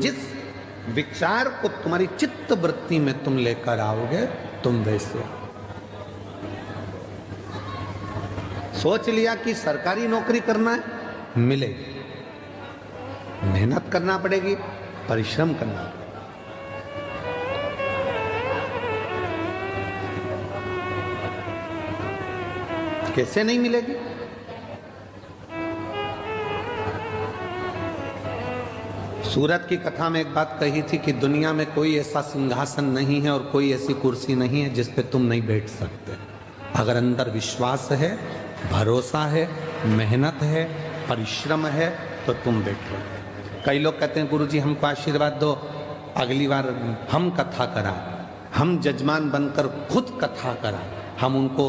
जिस विचार को तुम्हारी चित्त वृत्ति में तुम लेकर आओगे तुम वैसे। सोच लिया कि सरकारी नौकरी करना है, मिलेगी, मेहनत करना पड़ेगी, परिश्रम करना पड़ेगा। कैसे नहीं मिलेगी? सूरत की कथा में एक बात कही थी कि दुनिया में कोई ऐसा सिंहासन नहीं है और कोई ऐसी कुर्सी नहीं है जिस पे तुम नहीं बैठ सकते। अगर अंदर विश्वास है, भरोसा है, मेहनत है, परिश्रम है तो तुम बैठो। कई लोग कहते हैं गुरुजी हमको आशीर्वाद दो, अगली बार हम कथा कराएं, हम जजमान बनकर खुद कथा कराएं। हम उनको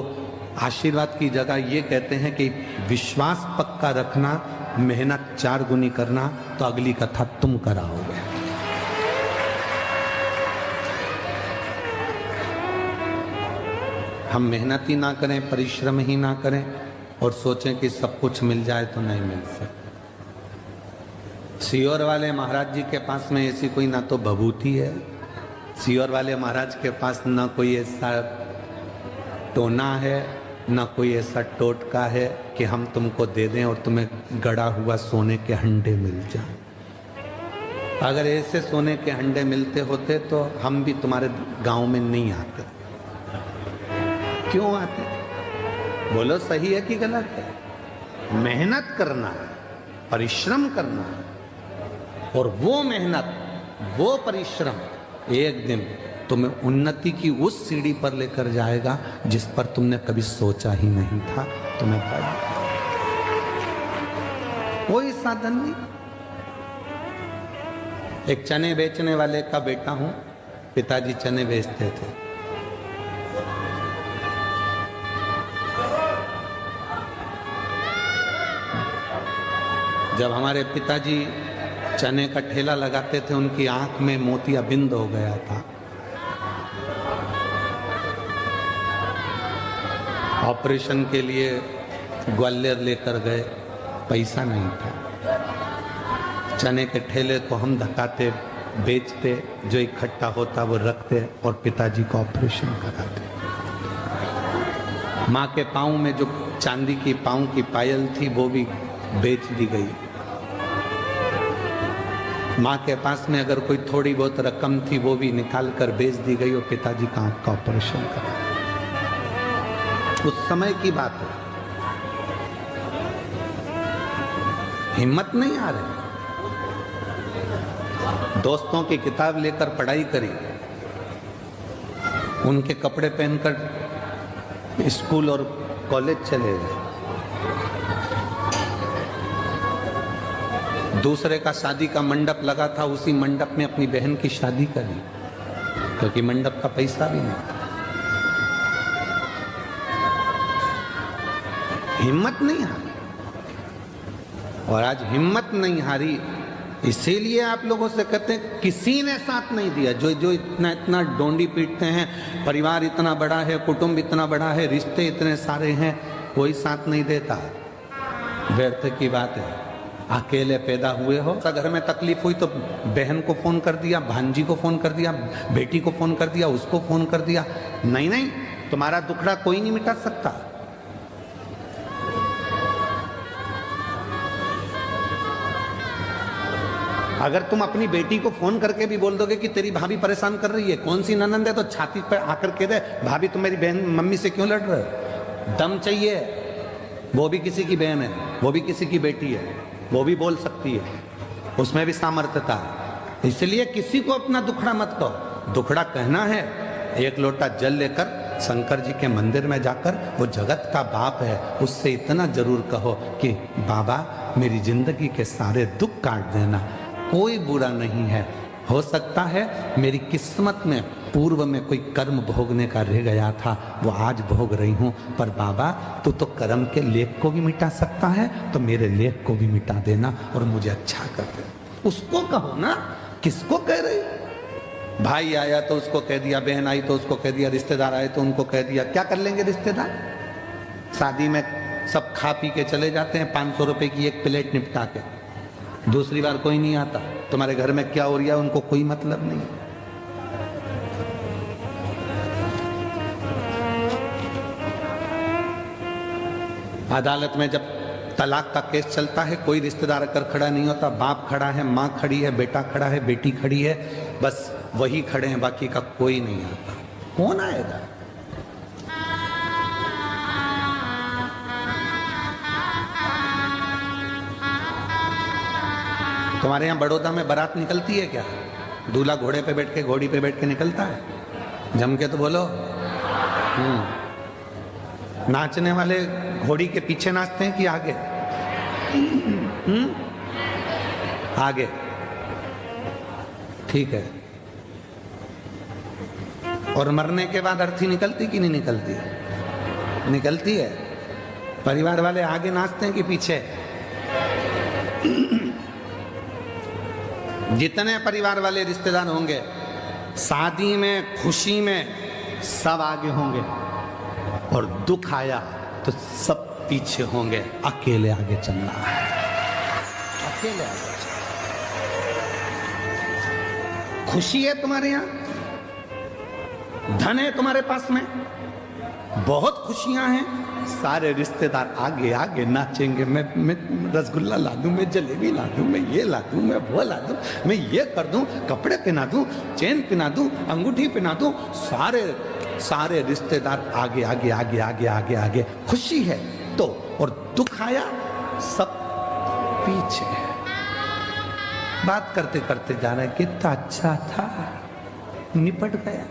आशीर्वाद की जगह ये कहते हैं कि विश्वास पक्का रखना, मेहनत 4 गुनी करना, तो अगली कथा तुम कराओगे। हम मेहनत ही ना करें, परिश्रम ही ना करें और सोचें कि सब कुछ मिल जाए तो नहीं मिल सकता। सीहोर वाले महाराज जी के पास में ऐसी कोई ना तो भभूति है, सीहोर वाले महाराज के पास ना कोई ऐसा टोना है, ना कोई ऐसा टोटका है कि हम तुमको दे दें और तुम्हें गड़ा हुआ सोने के हंडे मिल जाए। अगर ऐसे सोने के हंडे मिलते होते तो हम भी तुम्हारे गांव में नहीं आते। क्यों आते? बोलो सही है कि गलत है? मेहनत करना है, परिश्रम करना है, और वो मेहनत, वो परिश्रम एक दिन तुम्हें उन्नति की उस सीढ़ी पर लेकर जाएगा जिस पर तुमने कभी सोचा ही नहीं था तुम्हें पाएगा। कोई साधन नहीं। एक चने बेचने वाले का बेटा हूं, पिताजी चने बेचते थे। जब हमारे पिताजी चने का ठेला लगाते थे उनकी आंख में मोतियाबिंद हो गया था। ऑपरेशन के लिए ग्वालियर लेकर गए, पैसा नहीं था। चने के ठेले को हम धकाते, बेचते, जो इकट्ठा होता वो रखते और पिताजी को ऑपरेशन कराते। माँ के पाँव में जो चांदी की पाँव की पायल थी वो भी बेच दी गई। माँ के पास में अगर कोई थोड़ी बहुत रकम थी वो भी निकाल कर बेच दी गई और पिताजी का आँख का ऑपरेशन करा। उस समय की बात है। हिम्मत नहीं आ रही। दोस्तों की किताब लेकर पढ़ाई करी, उनके कपड़े पहनकर स्कूल और कॉलेज चले गए। दूसरे का शादी का मंडप लगा था, उसी मंडप में अपनी बहन की शादी करी क्योंकि मंडप का पैसा भी नहीं था। हिम्मत नहीं हारी। और आज हिम्मत नहीं हारी, इसीलिए आप लोगों से कहते हैं किसी ने साथ नहीं दिया। जो इतना इतना डोंडी पीटते हैं, परिवार इतना बड़ा है, कुटुंब इतना बड़ा है, रिश्ते इतने सारे हैं, कोई साथ नहीं देता। व्यर्थ की बात है। अकेले पैदा हुए हो, घर में तकलीफ हुई तो बहन को फोन कर दिया, भांजी को फोन कर दिया, बेटी को फोन कर दिया, उसको फोन कर दिया। नहीं नहीं, तुम्हारा दुखड़ा कोई नहीं मिटा सकता। अगर तुम अपनी बेटी को फोन करके भी बोल दोगे कि तेरी भाभी परेशान कर रही है, कौन सी ननंद है, तो छाती पर आकर कह दे भाभी तुम मेरी बहन मम्मी से क्यों लड़ रहे हो। दम चाहिए। वो भी किसी की बहन है, वो भी किसी की बेटी है, वो भी बोल सकती है, उसमें भी सामर्थ्यता है। इसलिए किसी को अपना दुखड़ा मत कहो। दुखड़ा कहना है, एक लोटा जल लेकर शंकर जी के मंदिर में जाकर, वो जगत का बाप है, उससे इतना जरूर कहो कि बाबा मेरी जिंदगी के सारे दुख काट देना। कोई बुरा नहीं है। हो सकता है मेरी किस्मत में पूर्व में कोई कर्म भोगने का रह गया था, वो आज भोग रही हूँ, पर बाबा तू तो कर्म के लेख को भी मिटा सकता है, तो मेरे लेख को भी मिटा देना और मुझे अच्छा कर दे। उसको कहो ना, किसको कह रही? भाई आया तो उसको कह दिया, बहन आई तो उसको कह दिया, रिश्तेदार आए तो उनको कह दिया। क्या कर लेंगे रिश्तेदार? शादी में सब खा पी के चले जाते हैं, 500 रुपए की एक प्लेट निपटा के। दूसरी बार कोई नहीं आता। तुम्हारे घर में क्या हो रहा है उनको कोई मतलब नहीं। अदालत में जब तलाक का केस चलता है, कोई रिश्तेदार अगर खड़ा नहीं होता, बाप खड़ा है, माँ खड़ी है, बेटा खड़ा है, बेटी खड़ी है, बस वही खड़े हैं, बाकी का कोई नहीं आता। कौन आएगा? तुम्हारे यहाँ बड़ौदा में बारात निकलती है क्या? दूल्हा घोड़े पे बैठ के, घोड़ी पे बैठ के निकलता है? जम के तो बोलो। नाचने वाले घोड़ी के पीछे नाचते हैं कि आगे? आगे। ठीक है। और मरने के बाद अर्थी निकलती कि नहीं निकलती? निकलती है। परिवार वाले आगे नाचते हैं कि पीछे? जितने परिवार वाले रिश्तेदार होंगे, शादी में, खुशी में सब आगे होंगे, और दुख आया तो सब पीछे होंगे। अकेले आगे चलना है, अकेले आगे चलना। खुशी है तुम्हारे यहां, धन है तुम्हारे पास में, बहुत खुशियां हैं, सारे रिश्तेदार आगे आगे नाचेंगे। मैं रसगुल्ला ला दूं, मैं जलेबी ला दूं, मैं ये ला दूं, मैं वो ला दूं, मैं ये कर दूं, कपड़े पहना दूं, चेन पहना दूं, अंगूठी पहना दूं। सारे रिश्तेदार आगे आगे आगे आगे आगे आगे। खुशी है तो, और दुख आया सब पीछे। बात करते करते जा रहे, कितना अच्छा था, निपट गया।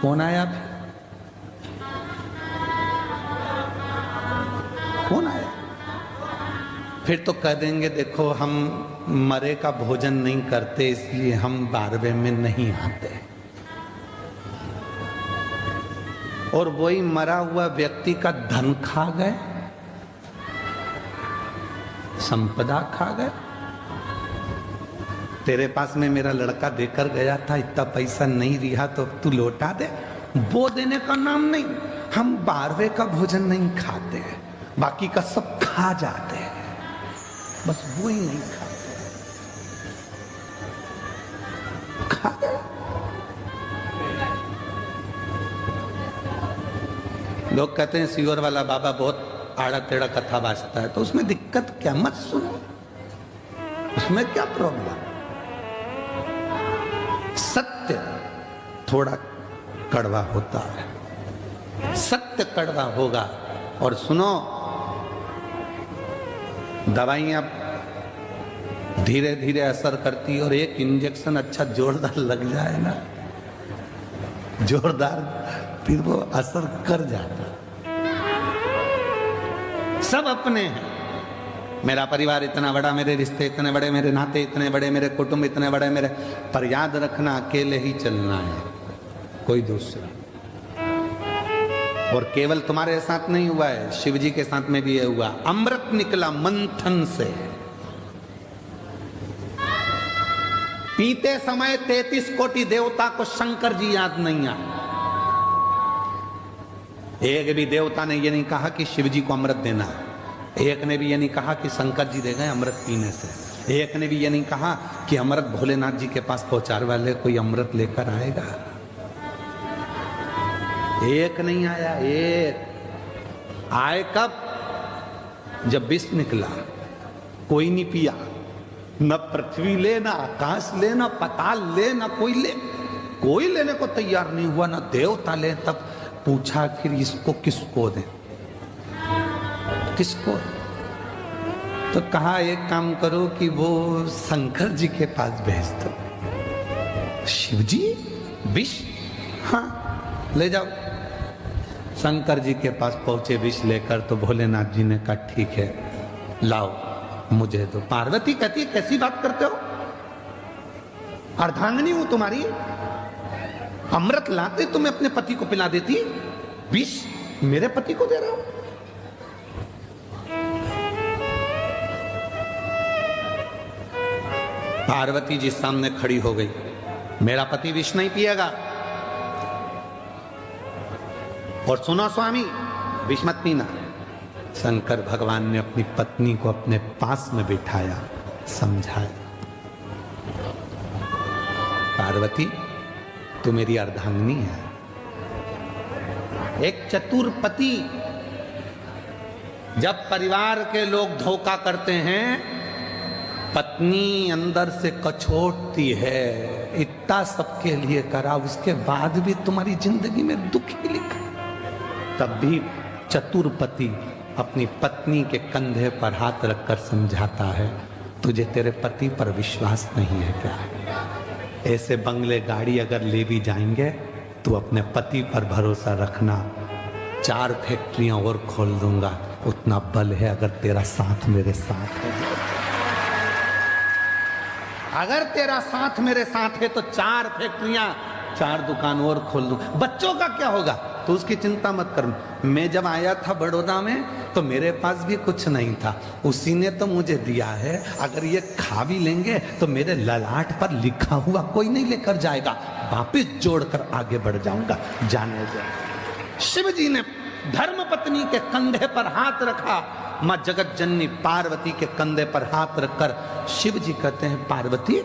कौन आया? कौन आया? फिर तो कह देंगे देखो हम मरे का भोजन नहीं करते, इसलिए हम 12वें में नहीं आते। और वही मरा हुआ व्यक्ति का धन खा गए, संपदा खा गए। तेरे पास में मेरा लड़का देकर गया था, इतना पैसा नहीं रिहा तो तू लौटा दे। वो देने का नाम नहीं। हम 12वें का भोजन नहीं खाते, बाकी का सब खा जाते हैं, बस वो ही नहीं खाते। खा गए। लोग कहते हैं सीहोर वाला बाबा बहुत आड़ा टेढ़ा कथा बाजता है, तो उसमें दिक्कत क्या? मत सुनो, उसमें क्या प्रॉब्लम? सत्य थोड़ा कड़वा होता है, सत्य कड़वा होगा। और सुनो, दवाइयां धीरे धीरे असर करती, और एक इंजेक्शन अच्छा जोरदार लग जाए ना, जोरदार, फिर वो असर कर जाता। सब अपने हैं। मेरा परिवार इतना बड़ा, मेरे रिश्ते इतने बड़े, मेरे नाते इतने बड़े, मेरे कुटुंब इतने बड़े, मेरे, पर याद रखना अकेले ही चलना है, कोई दूसरा। और केवल तुम्हारे साथ नहीं हुआ है, शिव जी के साथ में भी ये हुआ। अमृत निकला मंथन से, पीते समय 33 कोटि देवता को शंकर जी याद नहीं आए। एक भी देवता ने ये नहीं कहा कि शिव जी को अमृत देना, एक ने भी ये नहीं कहा कि शंकर जी दे गए अमृत पीने से, एक ने भी ये नहीं कहा कि अमृत भोलेनाथ जी के पास पहुंचाने वाले कोई अमृत लेकर आएगा। एक नहीं आया। एक आए कब? जब विष निकला। कोई नहीं पिया, न पृथ्वी ले, न आकाश ले, न पाताल ले, न कोई ले, कोई लेने को तैयार नहीं हुआ, न देवता ले। तब पूछा फिर इसको किसको दे, किसको? तो कहा एक काम करो कि वो शंकर जी के पास भेज दो। शिव जी विष? हाँ ले जाओ। शंकर जी के पास पहुंचे विष लेकर, तो भोलेनाथ जी ने कहा ठीक है लाओ मुझे दो। पार्वती कहती है कैसी बात करते हो, अर्धांगिनी हूं तुम्हारी, अमृत लाते तुम्हें अपने पति को पिला देती, विष मेरे पति को दे रहा हूं। पार्वती जी सामने खड़ी हो गई, मेरा पति विष नहीं पिएगा। और सुनो स्वामी, विष मत पीना। शंकर भगवान ने अपनी पत्नी को अपने पास में बिठाया, समझाया, पार्वती तू मेरी अर्धांगिनी है। एक चतुर पति, जब परिवार के लोग धोखा करते हैं, पत्नी अंदर से कछोटती है, इतना सबके लिए करा, उसके बाद भी तुम्हारी जिंदगी में दुख ही लिखा। तब भी चतुर पति अपनी पत्नी के कंधे पर हाथ रखकर समझाता है, तुझे तेरे पति पर विश्वास नहीं है क्या? ऐसे बंगले गाड़ी अगर ले भी जाएंगे तो अपने पति पर भरोसा रखना। 4 फैक्ट्रियां और खोल दूंगा, उतना बल है अगर तेरा साथ मेरे साथ है। अगर तेरा साथ मेरे साथ है तो 4 फैक्ट्रियां, 4 दुकान और खोल दूं। बच्चों का क्या होगा तो उसकी चिंता मत कर। मैं जब आया था बड़ौदा में तो मेरे पास भी कुछ नहीं था, उसी ने तो मुझे दिया है। अगर ये खा भी लेंगे तो मेरे ललाट पर लिखा हुआ कोई नहीं लेकर जाएगा, वापिस जोड़कर आगे बढ़ जाऊंगा। जाने दे। शिव जी ने धर्म पत्नी के कंधे पर हाथ रखा, मां जगत जननी पार्वती के कंधे पर हाथ रखकर शिव जी कहते हैं, पार्वती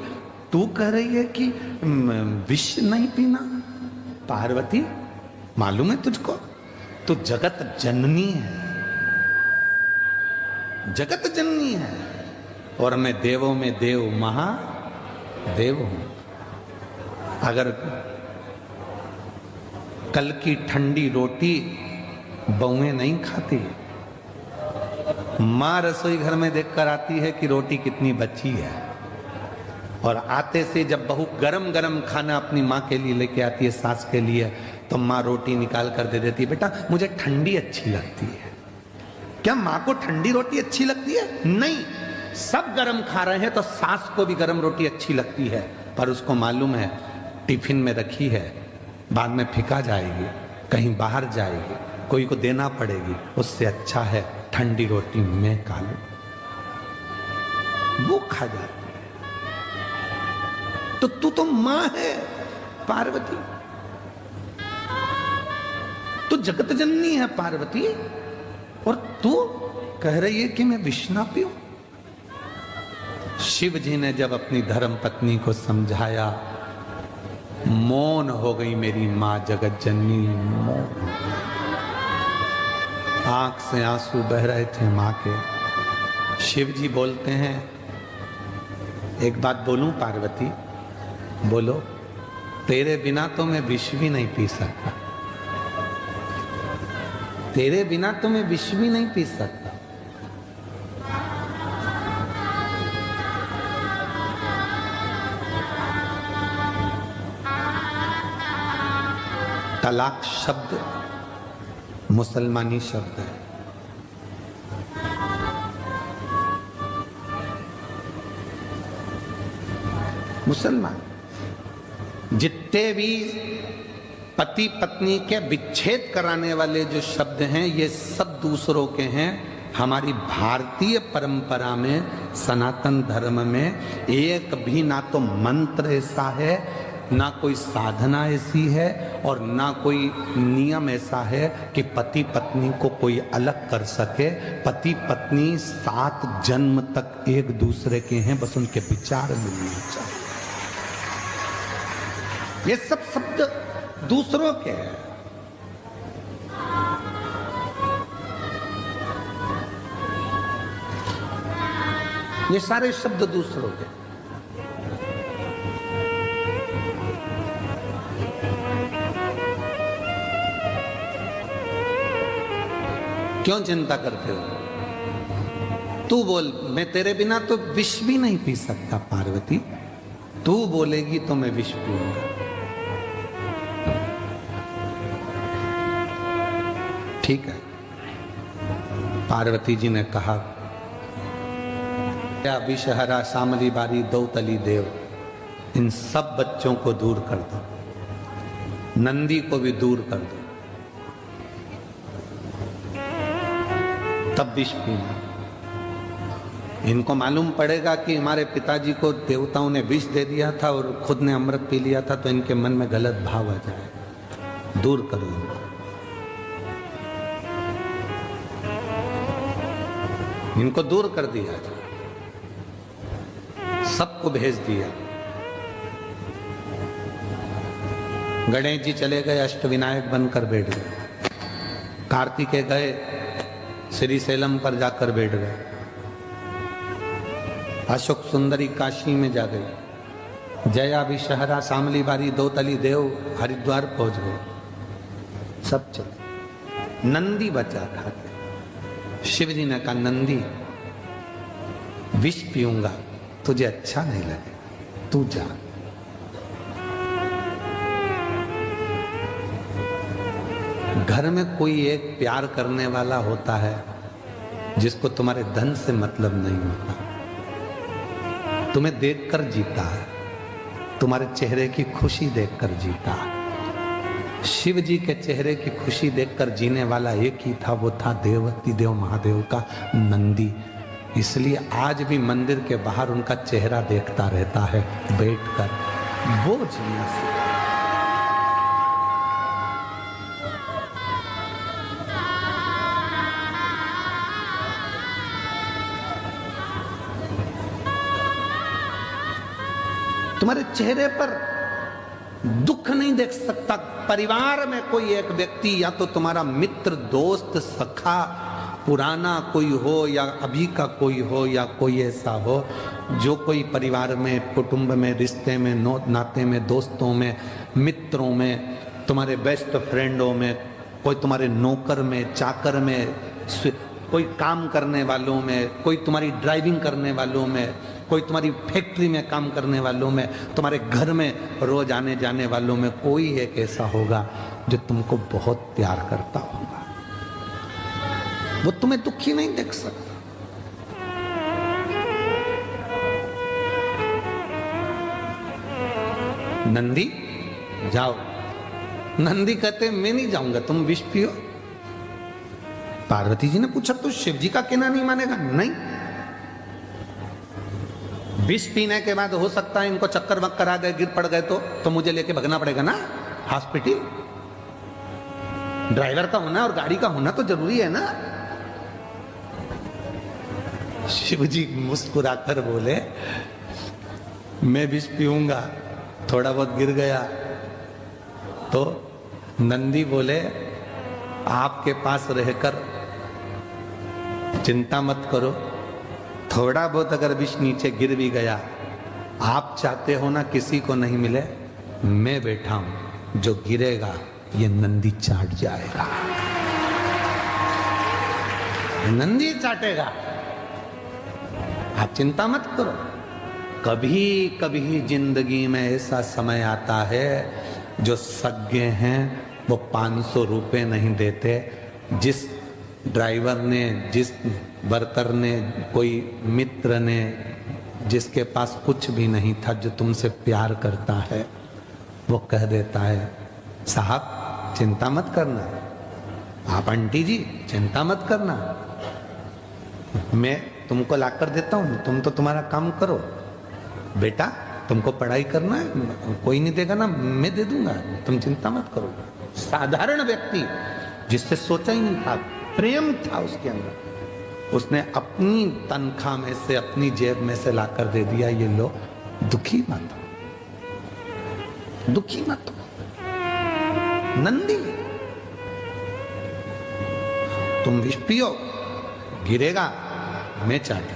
तू कह रही है कि विष नहीं पीना? पार्वती मालूम है तुझको, तू जगत जननी है, जगत जननी है, और मैं देवों में देव महादेव हूं। अगर कल की ठंडी रोटी बहुएं नहीं खाती, मां रसोई घर में देखकर आती है कि रोटी कितनी बची है, और आते से जब बहू गरम गरम खाना अपनी माँ के लिए लेके आती है, सास के लिए, तो माँ रोटी निकाल कर दे देती है, बेटा मुझे ठंडी अच्छी लगती है। क्या माँ को ठंडी रोटी अच्छी लगती है? नहीं, सब गरम खा रहे हैं तो सास को भी गरम रोटी अच्छी लगती है, पर उसको मालूम है टिफिन में रखी है, बाद में फेंका जाएगी, कहीं बाहर जाएगी, कोई को देना पड़ेगी, उससे अच्छा है ठंडी रोटी मैं खा लूं। वो खा जाती है। तो तू तो मां है पार्वती, तू जगत जननी है पार्वती, और तू कह रही है कि मैं विष ना पीऊं। शिव जी ने जब अपनी धर्म पत्नी को समझाया, मौन हो गई मेरी मां जगत जननी, मौन। आंख से आंसू बह रहे थे मां के। शिव जी बोलते हैं, एक बात बोलूं पार्वती? बोलो। तेरे बिना तो मैं विष भी नहीं पी सकता, तेरे बिना तो मैं विष भी नहीं पी सकता। तलाक शब्द मुसलमानी शब्द है। मुसलमान जितने भी पति पत्नी के विच्छेद कराने वाले जो शब्द हैं, ये सब दूसरों के हैं। हमारी भारतीय परंपरा में, सनातन धर्म में एक भी ना तो मंत्र ऐसा है, ना कोई साधना ऐसी है, और ना कोई नियम ऐसा है कि पति पत्नी को कोई अलग कर सके। पति पत्नी 7 जन्म तक एक दूसरे के हैं, बस उनके विचार मिलने चाहिए। ये सब शब्द दूसरों के हैं। ये सारे शब्द दूसरों के। क्यों चिंता करते हो? तू बोल, मैं तेरे बिना तो विष भी नहीं पी सकता पार्वती, तू बोलेगी तो मैं विष पीऊंगा। ठीक है। पार्वती जी ने कहा, क्या विषहरा शामली बारी दौतली देव, इन सब बच्चों को दूर कर दो, नंदी को भी दूर कर दो, तब विष पीना। इनको मालूम पड़ेगा कि हमारे पिताजी को देवताओं ने विष दे दिया था और खुद ने अमृत पी लिया था, तो इनके मन में गलत भाव आ जाए। दूर करो इनको। इनको दूर कर दिया, सबको भेज दिया। गणेश जी चले गए, अष्टविनायक बनकर बैठ गए। कार्तिकेय गए, श्री सेलम पर जाकर बैठ गए। अशोक सुंदरी काशी में जा गई। जया विषहरा शामली बारी दो तली देव हरिद्वार पहुंच गए। सब चले, नंदी बचा था। शिव जी ने कहा, नंदी विष पीऊंगा, तुझे अच्छा नहीं लगेगा, तू जा। घर में कोई एक प्यार करने वाला होता है जिसको तुम्हारे धन से मतलब नहीं होता, तुम्हें देखकर जीता है, तुम्हारे चेहरे की खुशी देखकर जीता है। शिव जी के चेहरे की खुशी देखकर जीने वाला एक ही था, वो था देवती देव महादेव का नंदी। इसलिए आज भी मंदिर के बाहर उनका चेहरा देखता रहता है बैठकर। वो जीना से तुम्हारे चेहरे पर दुख नहीं देख सकता। परिवार में कोई एक व्यक्ति, या तो तुम्हारा मित्र, दोस्त, सखा, पुराना कोई हो, या अभी का कोई हो, या कोई ऐसा हो जो कोई परिवार में, कुटुंब में, रिश्ते में, नाते में, दोस्तों में, मित्रों में, तुम्हारे बेस्ट फ्रेंडों में, कोई तुम्हारे नौकर में, चाकर में, कोई काम करने वालों में, कोई तुम्हारी ड्राइविंग करने वालों में, कोई तुम्हारी फैक्ट्री में काम करने वालों में, तुम्हारे घर में रोज आने जाने वालों में कोई एक ऐसा होगा जो तुमको बहुत प्यार करता होगा। वो तुम्हें दुखी नहीं देख सकता। नंदी जाओ। नंदी कहते मैं नहीं जाऊंगा, तुम विष पियो। पार्वती जी ने पूछा तो शिव जी का कहना नहीं मानेगा? नहीं। विष पीने के बाद हो सकता है इनको चक्कर वक्कर आ गए, गिर पड़ गए तो मुझे लेके भगना पड़ेगा ना हॉस्पिटल। ड्राइवर का होना और गाड़ी का होना तो जरूरी है ना। शिव जी मुस्कुराकर बोले, मैं विष पीऊंगा, थोड़ा बहुत गिर गया तो नंदी बोले, आपके पास रहकर चिंता मत करो, थोड़ा बहुत अगर विष नीचे गिर भी गया, आप चाहते हो ना किसी को नहीं मिले, मैं बैठा हूं, जो गिरेगा ये नंदी चाट जाएगा, नंदी चाटेगा, आप चिंता मत करो। कभी कभी जिंदगी में ऐसा समय आता है जो सज्ञ हैं वो 500 रुपए नहीं देते। जिस ड्राइवर ने, जिस वर्कर ने, कोई मित्र ने, जिसके पास कुछ भी नहीं था, जो तुमसे प्यार करता है, वो कह देता है, साहब चिंता मत करना, आप आंटी जी चिंता मत करना, मैं तुमको ला कर देता हूं, तुम तो तुम्हारा काम करो, बेटा तुमको पढ़ाई करना है, कोई नहीं देगा ना, मैं दे दूंगा, तुम चिंता मत करो। साधारण व्यक्ति जिससे सोचा ही नहीं था, प्रेम था उसके अंदर, उसने अपनी तनख्वाह में से, अपनी जेब में से लाकर दे दिया, ये लो, दुखी मत हो, दुखी मत हो। नंदी तुम विष पियो, गिरेगा, मैं चाहता